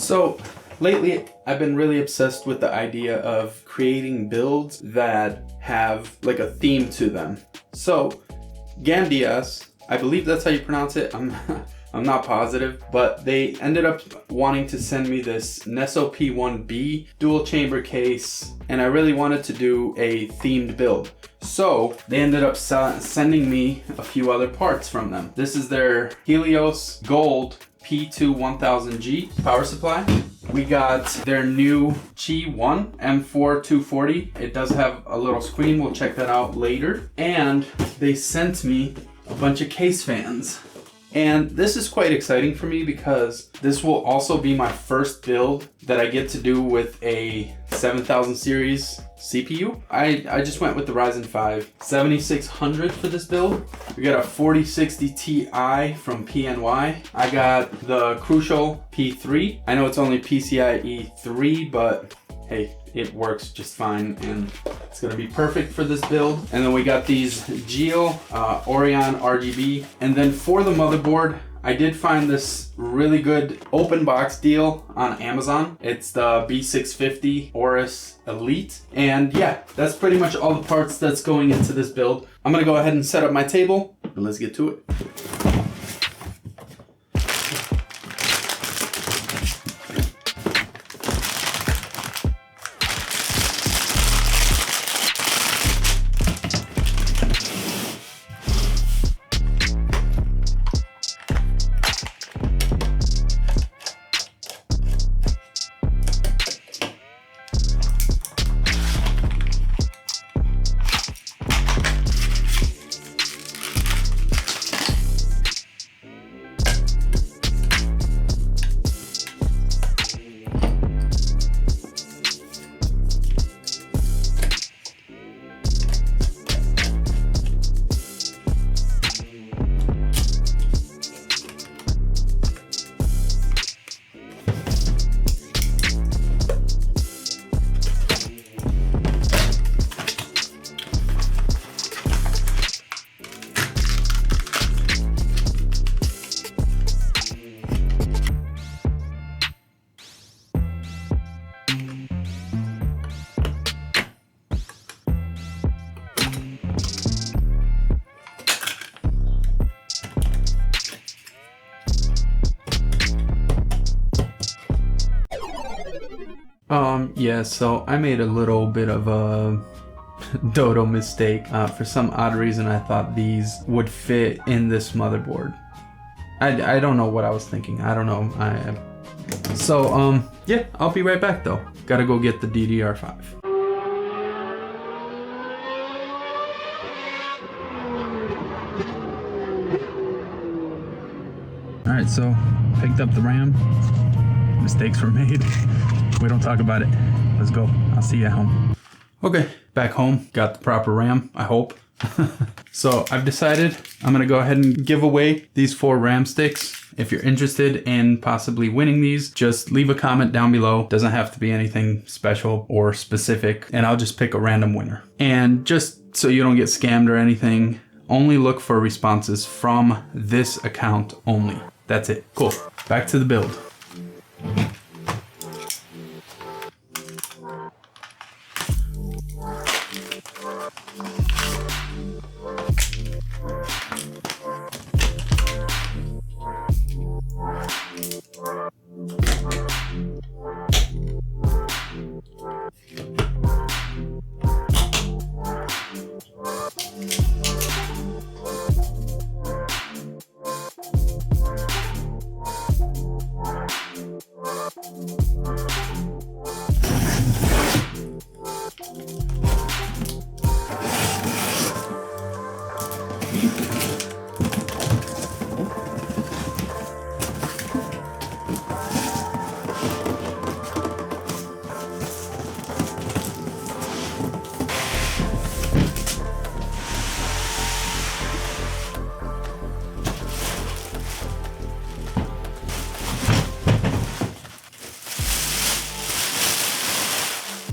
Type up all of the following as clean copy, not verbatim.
So lately, I've been really obsessed with the idea of creating builds that have like a theme to them. So Gamdias, I believe that's how you pronounce it. I'm not positive, but they ended up wanting to send me this Neso P1b dual chamber case, and I really wanted to do a themed build. So they ended up sending me a few other parts from them. This is their Helios Gold P2 1000G power supply. We got their new Chione M4 240. It does have a little screen. We'll check that out later. And they sent me a bunch of case fans. And this is quite exciting for me because this will also be my first build that I get to do with a 7000 series CPU. I just went with the Ryzen 5 7600 for this build. We got a 4060 Ti from PNY. I got the Crucial P3. I know it's only PCIe 3, but hey, it works just fine and it's gonna be perfect for this build. And then we got these Geo Orion RGB. And then for the motherboard, I did find this really good open box deal on Amazon. It's the B650 Aeolus Elite. And yeah, that's pretty much all the parts that's going into this build. I'm gonna go ahead and set up my table and let's get to it. Yeah, so I made a little bit of a dodo mistake. For some odd reason, I thought these would fit in this motherboard. I don't know what I was thinking. I don't know. Yeah, I'll be right back though. Gotta go get the DDR5. All right, so picked up the RAM. Mistakes were made. We don't talk about it. Let's go. I'll see you at home. Okay, back home. Got the proper RAM, I hope. So I've decided I'm gonna go ahead and give away these 4 RAM sticks. If you're interested in possibly winning these, just leave a comment down below. Doesn't have to be anything special or specific, and I'll just pick a random winner. And just so you don't get scammed or anything, only look for responses from this account only. That's it. Cool. Back to the build.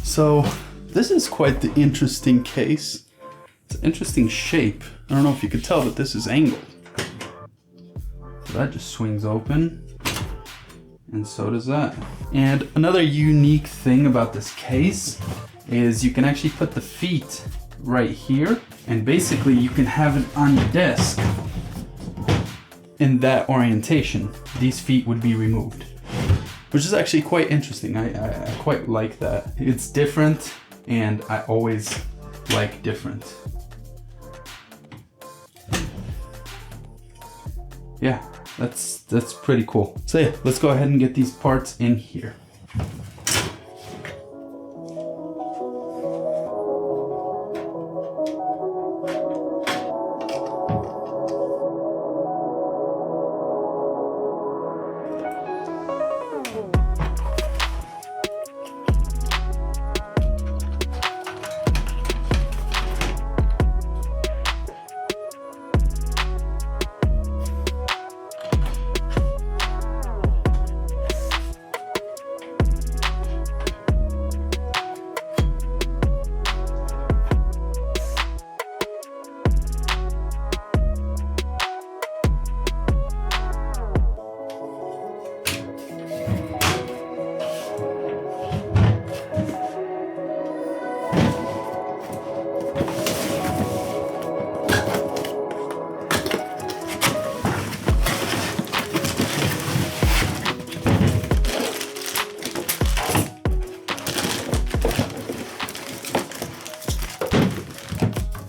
So this is quite the interesting case. It's an interesting shape. I don't know if you could tell, but this is angled. So that just swings open. And so does that. And another unique thing about this case is you can actually put the feet right here, and basically you can have it on your desk in that orientation. These feet would be removed, which is actually quite interesting. I quite like that. It's different, and I always like different. Yeah, that's pretty cool. So yeah, let's go ahead and get these parts in here.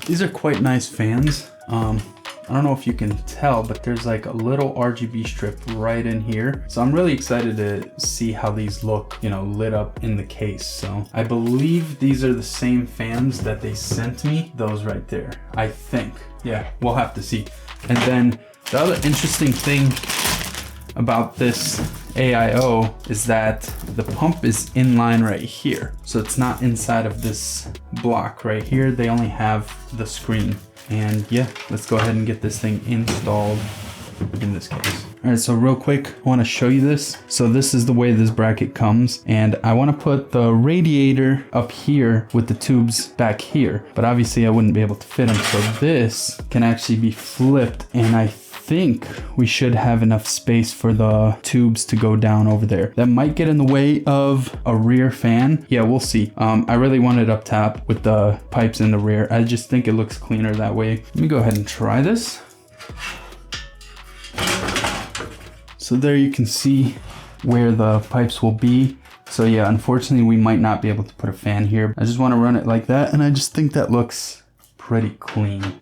These are quite nice fans. I don't know if you can tell, but there's like a little RGB strip right in here. So I'm really excited to see how these look, you know, lit up in the case. So I believe these are the same fans that they sent me, those right there, I think. Yeah, we'll have to see. And then the other interesting thing about this AIO is that the pump is in line right here. So it's not inside of this block right here. They only have the screen. And yeah, let's go ahead and get this thing installed in this case. All right, so real quick, I want to show you this. So this is the way this bracket comes, and I want to put the radiator up here with the tubes back here, but obviously I wouldn't be able to fit them. So this can actually be flipped, and I think we should have enough space for the tubes to go down over there. That might get in the way of a rear fan. Yeah, we'll see. I really want it up top with the pipes in the rear. I just think it looks cleaner that way. Let me go ahead and try this. So there you can see where the pipes will be. So yeah, unfortunately we might not be able to put a fan here. I just want to run it like that, and I just think that looks pretty clean.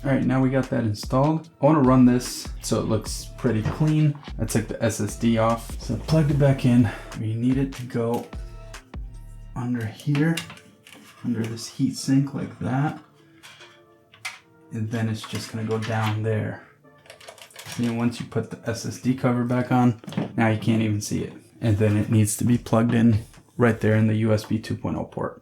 All right, now we got that installed. I want to run this so it looks pretty clean. I took the SSD off, so I plugged it back in. We need it to go under here, under this heat sink like that. And then it's just gonna go down there. And then once you put the SSD cover back on, now you can't even see it. And then it needs to be plugged in right there in the USB 2.0 port.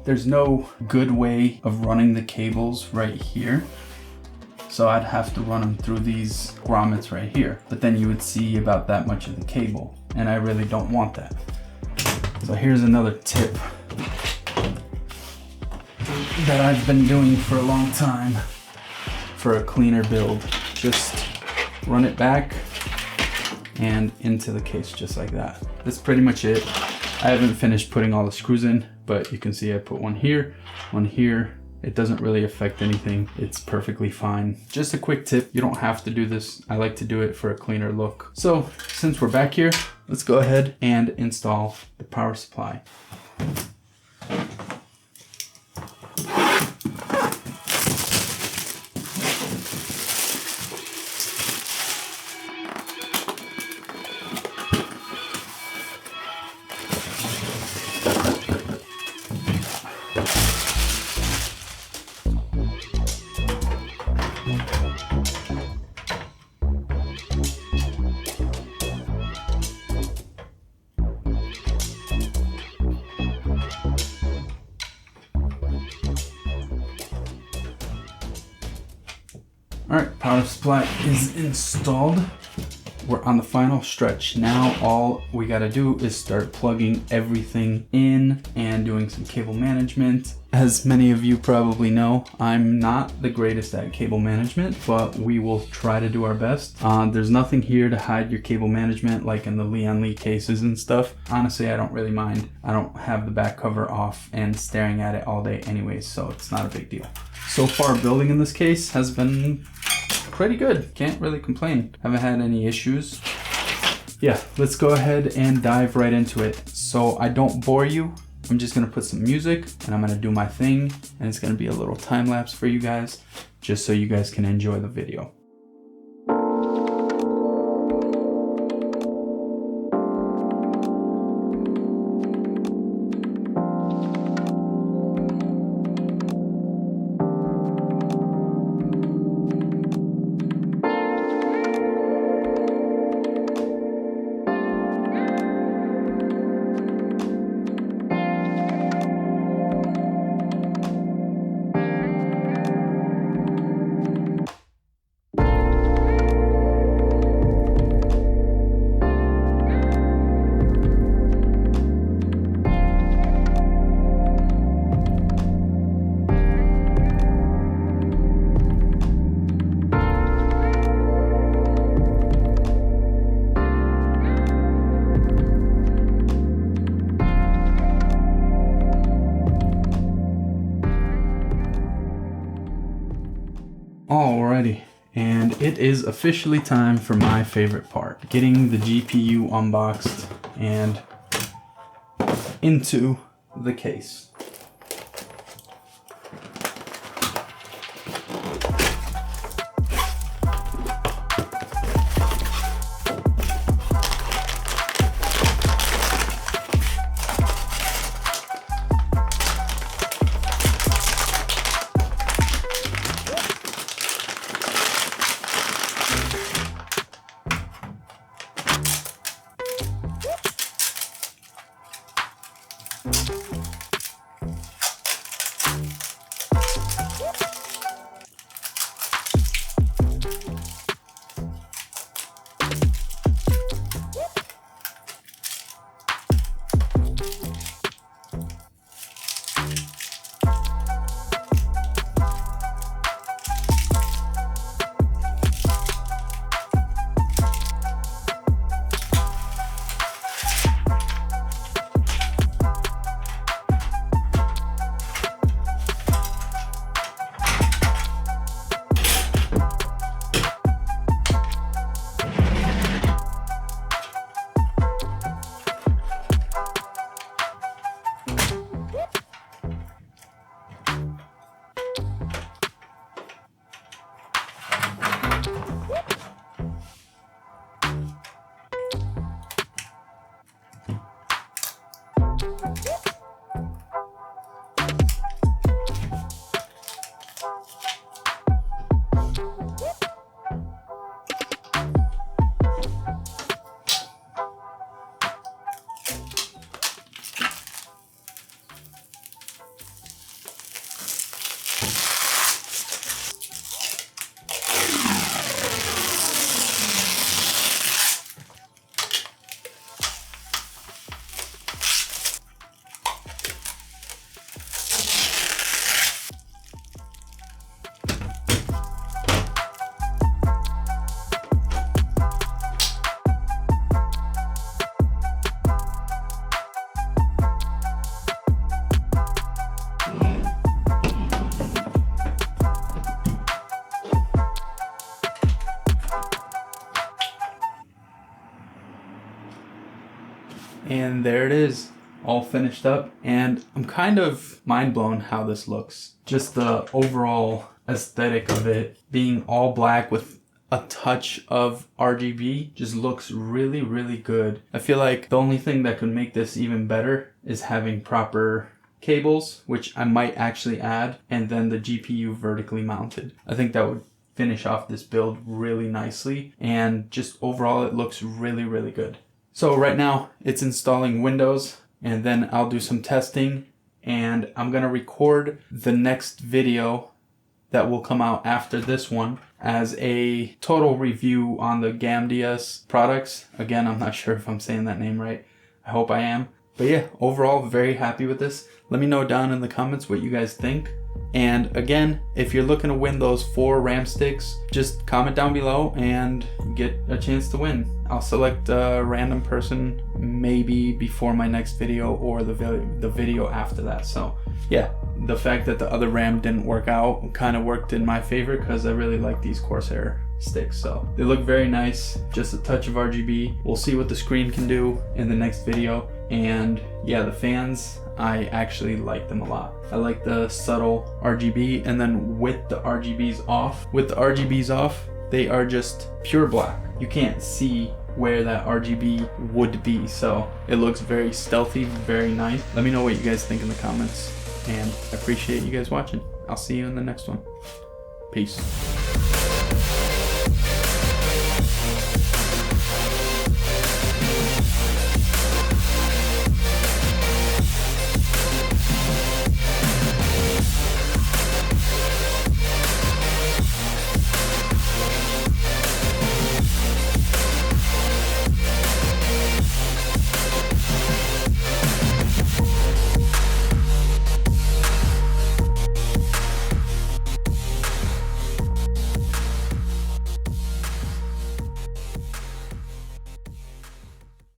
there's no good way of running the cables right here. So I'd have to run them through these grommets right here. But then you would see about that much of the cable, and I really don't want that. So here's another tip that I've been doing for a long time for a cleaner build. Just run it back and into the case just like that. That's pretty much it. I haven't finished putting all the screws in, but you can see I put one here, one here. It doesn't really affect anything. It's perfectly fine. Just a quick tip, you don't have to do this. I like to do it for a cleaner look. So since we're back here, let's go ahead and install the power supply. All right, power supply is installed. We're on the final stretch. Now all we gotta do is start plugging everything in and doing some cable management. As many of you probably know, I'm not the greatest at cable management, but we will try to do our best. There's nothing here to hide your cable management like in the Leon Lee cases and stuff. Honestly, I don't really mind. I don't have the back cover off and staring at it all day anyways, so it's not a big deal. So far, building in this case has been pretty good. Can't really complain. Haven't had any issues. Yeah, let's go ahead and dive right into it. So I don't bore you, I'm just gonna put some music and I'm gonna do my thing, and it's gonna be a little time lapse for you guys, just so you guys can enjoy the video. Alrighty, and it is officially time for my favorite part, getting the GPU unboxed and into the case. And there it is, all finished up. And I'm kind of mind blown how this looks. Just the overall aesthetic of it being all black with a touch of RGB just looks really, really good. I feel like the only thing that could make this even better is having proper cables, which I might actually add, and then the GPU vertically mounted. I think that would finish off this build really nicely, and just overall it looks really, really good. So right now it's installing Windows, and then I'll do some testing, and I'm gonna record the next video that will come out after this one as a total review on the Gamdias products. Again, I'm not sure if I'm saying that name right. I hope I am. But yeah, overall, very happy with this. Let me know down in the comments what you guys think. And again, if you're looking to win those 4 RAM sticks, just comment down below and get a chance to win. I'll select a random person maybe before my next video or the video after that. So yeah, the fact that the other RAM didn't work out kind of worked in my favor because I really like these Corsair sticks. So they look very nice, just a touch of RGB. We'll see what the screen can do in the next video. And yeah, the fans, I actually like them a lot. I like the subtle RGB, and then with the RGBs off, they are just pure black. You can't see where that RGB would be, so it looks very stealthy, very nice. Let me know what you guys think in the comments, and I appreciate you guys watching. I'll see you in the next one. Peace.